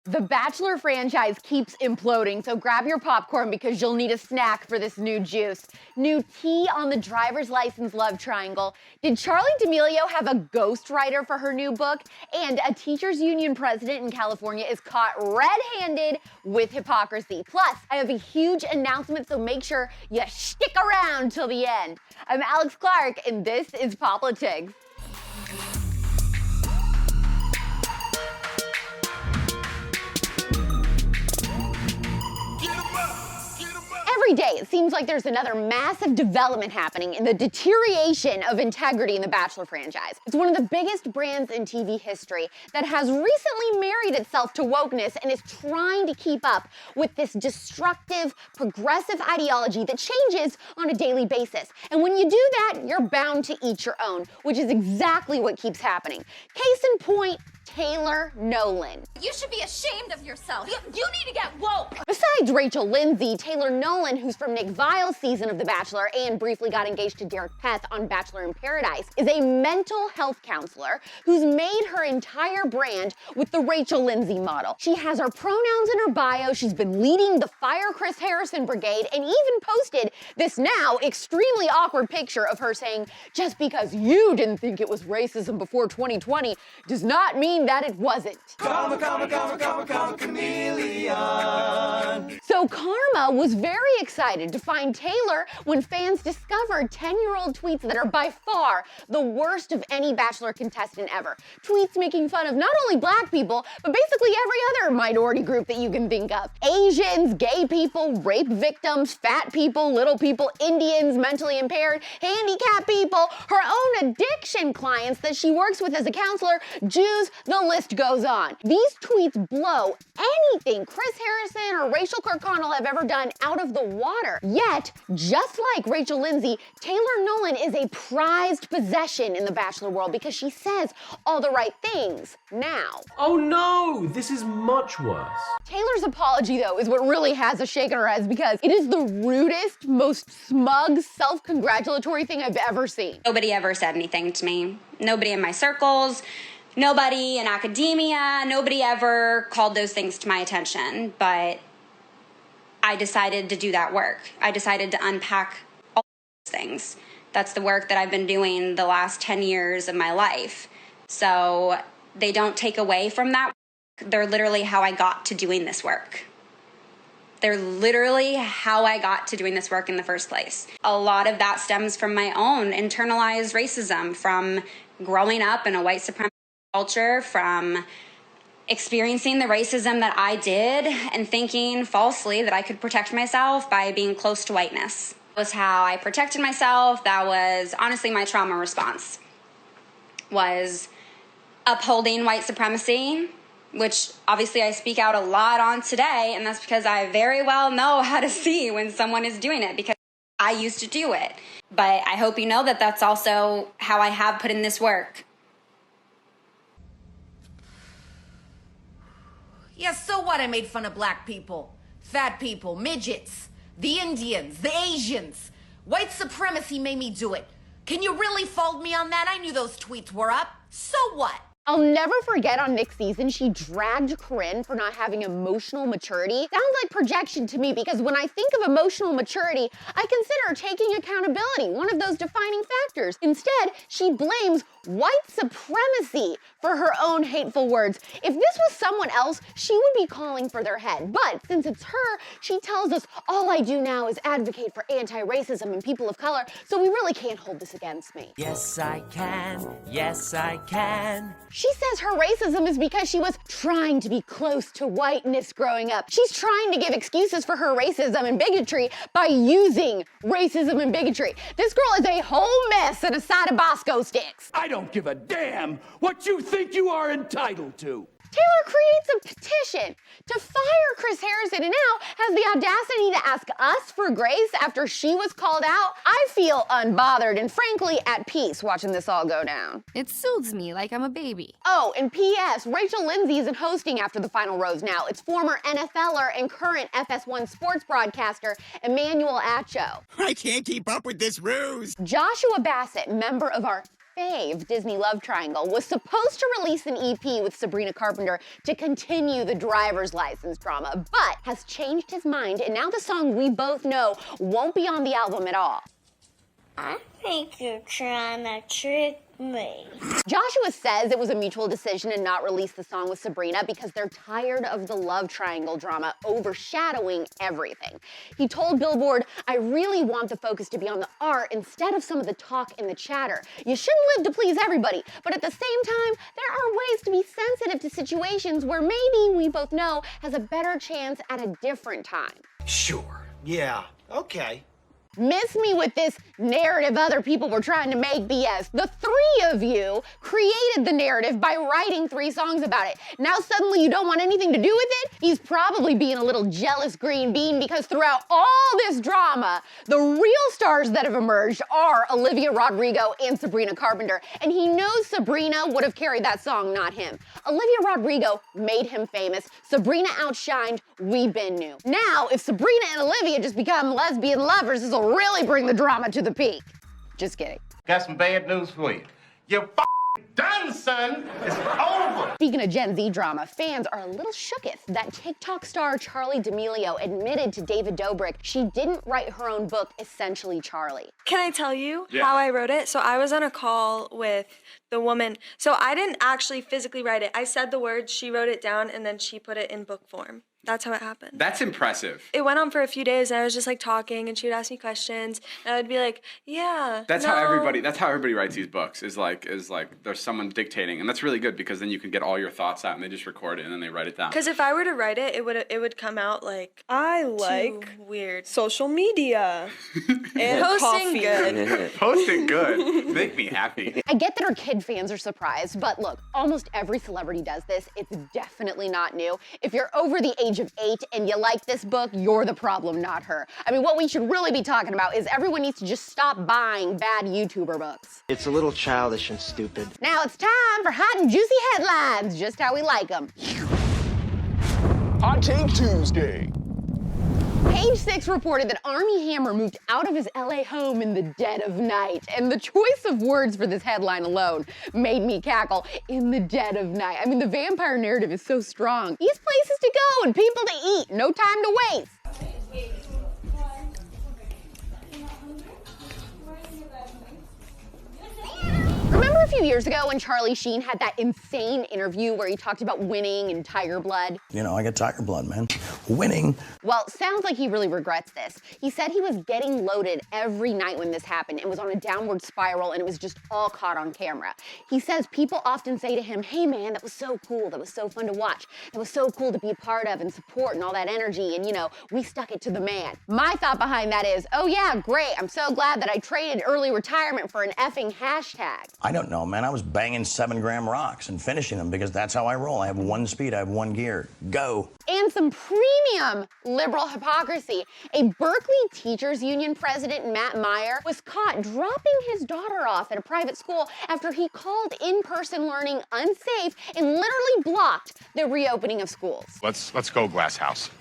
The Bachelor franchise keeps imploding, so grab your popcorn because you'll need a snack for this new juice. New tea on the driver's license love triangle. Did Charli D'Amelio have a ghostwriter for her new book? And a teachers union president in California is caught red-handed with hypocrisy. Plus, I have a huge announcement, so make sure you stick around till the end. I'm AlexClark, and this is POPlitics. Every day, it seems like there's another massive development happening in the deterioration of integrity in the Bachelor franchise. It's one of the biggest brands in TV history that has recently married itself to wokeness and is trying to keep up with this destructive, progressive ideology that changes on a daily basis. And when you do that, you're bound to eat your own, which is exactly what keeps happening. Case in point, Taylor Nolan. You should be ashamed of yourself. You need to get woke. Besides Rachel Lindsay, Taylor Nolan, who's from Nick Viall's season of The Bachelor and briefly got engaged to Derek Peth on Bachelor in Paradise, is a mental health counselor who's made her entire brand with the Rachel Lindsay model. She has her pronouns in her bio, she's been leading the Fire Chris Harrison Brigade, and even posted this now extremely awkward picture of her saying, "Just because you didn't think it was racism before 2020 does not mean that it wasn't." Karma, chameleon. So Karma was very excited to find Taylor when fans discovered 10-year-old tweets that are by far the worst of any Bachelor contestant ever. Tweets making fun of not only black people, but basically every other minority group that you can think of. Asians, gay people, rape victims, fat people, little people, Indians, mentally impaired, handicapped people, her own addiction clients that she works with as a counselor, Jews, the list goes on. These tweets blow anything Chris Harrison or Rachel Kirkconnell have ever done out of the water. Yet, just like Rachel Lindsay, Taylor Nolan is a prized possession in the Bachelor world because she says all the right things now. Oh no, this is much worse. Taylor's apology, though, is what really has us shaking our heads because it is the rudest, most smug, self-congratulatory thing I've ever seen. Nobody ever said anything to me. Nobody in my circles, nobody in academia, nobody ever called those things to my attention, but I decided to do that work. I decided to unpack all those things. That's the work that I've been doing the last 10 years of my life. So they don't take away from that work. They're literally how I got to doing this work. They're literally how I got to doing this work in the first place. A lot of that stems from my own internalized racism, from growing up in a white supremacist culture, from experiencing the racism that I did and thinking falsely that I could protect myself by being close to whiteness. That was how I protected myself. That was honestly my trauma response, was upholding white supremacy, which obviously I speak out a lot on today, and that's because I very well know how to see when someone is doing it because I used to do it. But I hope you know that that's also how I have put in this work. Yeah, so what? I made fun of black people, fat people, midgets, the Indians, the Asians. White supremacy made me do it. Can you really fault me on that? I knew those tweets were up. So what? I'll never forget on Nick's season, she dragged Corinne for not having emotional maturity. Sounds like projection to me because when I think of emotional maturity, I consider taking accountability, one of those defining factors. Instead, she blames white supremacy for her own hateful words. If this was someone else, she would be calling for their head. But since it's her, she tells us, all I do now is advocate for anti-racism and people of color, so we really can't hold this against me. Yes, I can. Yes, I can. She says her racism is because she was trying to be close to whiteness growing up. She's trying to give excuses for her racism and bigotry by using racism and bigotry. This girl is a whole mess and a side of Bosco sticks. I don't give a damn what you think you are entitled to. Taylor creates a petition to fire Chris Harrison and now has the audacity to ask us for grace after she was called out. I feel unbothered and frankly at peace watching this all go down. It soothes me like I'm a baby. Oh, and P.S. Rachel Lindsay isn't hosting after the final rose now. It's former NFLer and current FS1 sports broadcaster Emmanuel Acho. I can't keep up with this ruse. Joshua Bassett, member of our fave Disney love triangle was supposed to release an EP with Sabrina Carpenter to continue the driver's license drama, but has changed his mind, and now the song we both know won't be on the album at all. I think you're trying to trick me. Joshua says it was a mutual decision to not release the song with Sabrina because they're tired of the love triangle drama overshadowing everything. He told Billboard, "I really want the focus to be on the art instead of some of the talk and the chatter. You shouldn't live to please everybody, but at the same time, there are ways to be sensitive to situations where maybe we both know has a better chance at a different time." Sure. Yeah. Okay. Miss me with this narrative other people were trying to make BS. The three of you created the narrative by writing 3 songs about it. Now suddenly you don't want anything to do with it? He's probably being a little jealous green bean because throughout all this drama, the real stars that have emerged are Olivia Rodrigo and Sabrina Carpenter. And he knows Sabrina would have carried that song, not him. Olivia Rodrigo made him famous. Sabrina outshined We Been Knew. Now, if Sabrina and Olivia just become lesbian lovers, this will really bring the drama to the peak. Just kidding. Got some bad news for you. You're done, son. It's over. Speaking of Gen Z drama, fans are a little shooketh that TikTok star Charli D'Amelio admitted to David Dobrik she didn't write her own book, Essentially Charli. Can I tell you how I wrote it? So I was on a call with the woman. So I didn't actually physically write it. I said the words, she wrote it down, and then she put it in book form. That's how it happened. That's impressive. It went on for a few days, and I was just like talking, and she would ask me questions, and I would be like, "Yeah." That's how everybody writes these books. Is like there's someone dictating, and that's really good because then you can get all your thoughts out, and they just record it and then they write it down. Because if I were to write it, it would come out like I like too weird. Social media and posting coffee. good. Posting good. Make me happy. I get that our kid fans are surprised, but look, almost every celebrity does this. It's definitely not new. If you're over the age of 8 and you like this book, you're the problem, not her. I mean, what we should really be talking about is everyone needs to just stop buying bad YouTuber books. It's a little childish and stupid. Now it's time for hot and juicy headlines, just how we like them. Hot Take Tuesday. Page 6 reported that Armie Hammer moved out of his LA home in the dead of night. And the choice of words for this headline alone made me cackle. In the dead of night. I mean, the vampire narrative is so strong. He has places to go and people to eat. No time to waste. Remember a few years ago when Charlie Sheen had that insane interview where he talked about winning and tiger blood? You know, I got tiger blood, man. Winning. Well, sounds like he really regrets this. He said he was getting loaded every night when this happened and was on a downward spiral, and it was just all caught on camera. He says people often say to him, "Hey man, that was so cool, that was so fun to watch, that was so cool to be a part of and support and all that energy, and you know, we stuck it to the man." My thought behind that is, oh yeah, great, I'm so glad that I traded early retirement for an effing hashtag. I don't know, man. I was banging 7-gram rocks and finishing them because that's how I roll. I have one speed, I have one gear. Go. And some premium liberal hypocrisy. A Berkeley Teachers Union president, Matt Meyer, was caught dropping his daughter off at a private school after he called in-person learning unsafe and literally blocked the reopening of schools. Let's go, Glass House.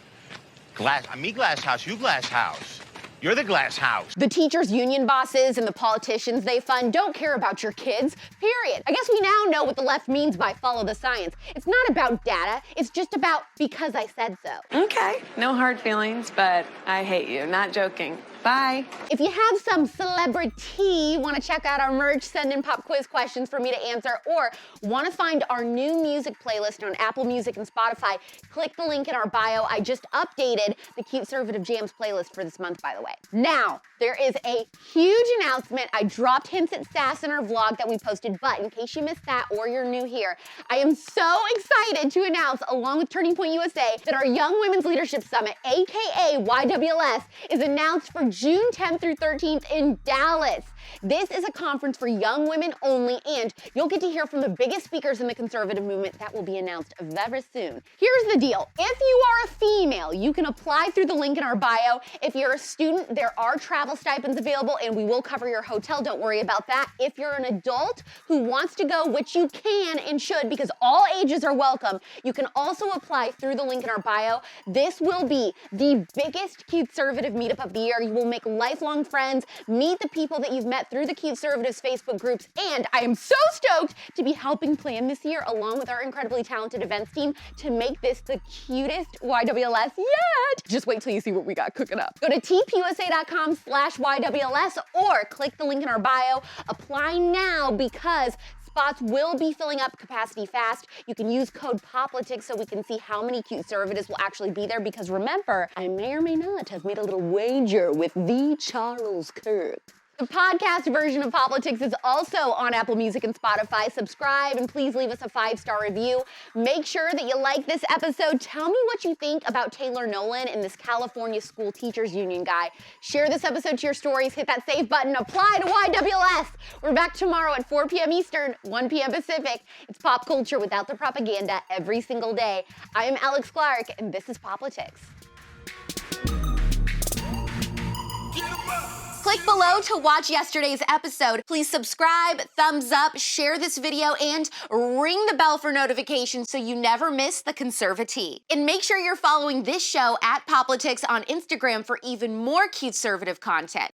Me Glass House, you Glass House. You're the Glass House. The teachers' union bosses and the politicians they fund don't care about your kids, period. I guess we now know what the left means by follow the science. It's not about data, it's just about because I said so. Okay, no hard feelings, but I hate you, not joking. Bye. If you have some celebrity, want to check out our merch, send in pop quiz questions for me to answer, or want to find our new music playlist on Apple Music and Spotify, click the link in our bio. I just updated the CUTEservative Jams playlist for this month, by the way. Now, there is a huge announcement. I dropped hints at SAS in our vlog that we posted, but in case you missed that or you're new here, I am so excited to announce, along with Turning Point USA, that our Young Women's Leadership Summit, aka YWLS, is announced for June 10th through 13th in Dallas. This is a conference for young women only, and you'll get to hear from the biggest speakers in the conservative movement that will be announced very soon. Here's the deal. If you are a female, you can apply through the link in our bio. If you're a student, there are travel stipends available, and we will cover your hotel. Don't worry about that. If you're an adult who wants to go, which you can and should because all ages are welcome, you can also apply through the link in our bio. This will be the biggest CUTEservative meetup of the year. You will make lifelong friends, meet the people that you've met through the CUTEservatives Facebook groups, and I am so stoked to be helping plan this year along with our incredibly talented events team to make this the cutest YWLS yet. Just wait till you see what we got cooking up. Go to tpusa.com/YWLS or click the link in our bio. Apply now because spots will be filling up capacity fast. You can use code POPlitics so we can see how many CUTEservatives will actually be there, because remember, I may or may not have made a little wager with the Charles Kirk. The podcast version of POPlitics is also on Apple Music and Spotify. Subscribe and please leave us a 5-star review. Make sure that you like this episode. Tell me what you think about Taylor Nolan and this California School Teachers Union guy. Share this episode to your stories, hit that save button, apply to YWLS. We're back tomorrow at 4 p.m. Eastern, 1 p.m. Pacific. It's pop culture without the propaganda every single day. I am AlexClark and this is POPlitics. Click below to watch yesterday's episode. Please subscribe, thumbs up, share this video, and ring the bell for notifications so you never miss the Conservatee. And make sure you're following this show at POPlitics on Instagram for even more CUTEservative content.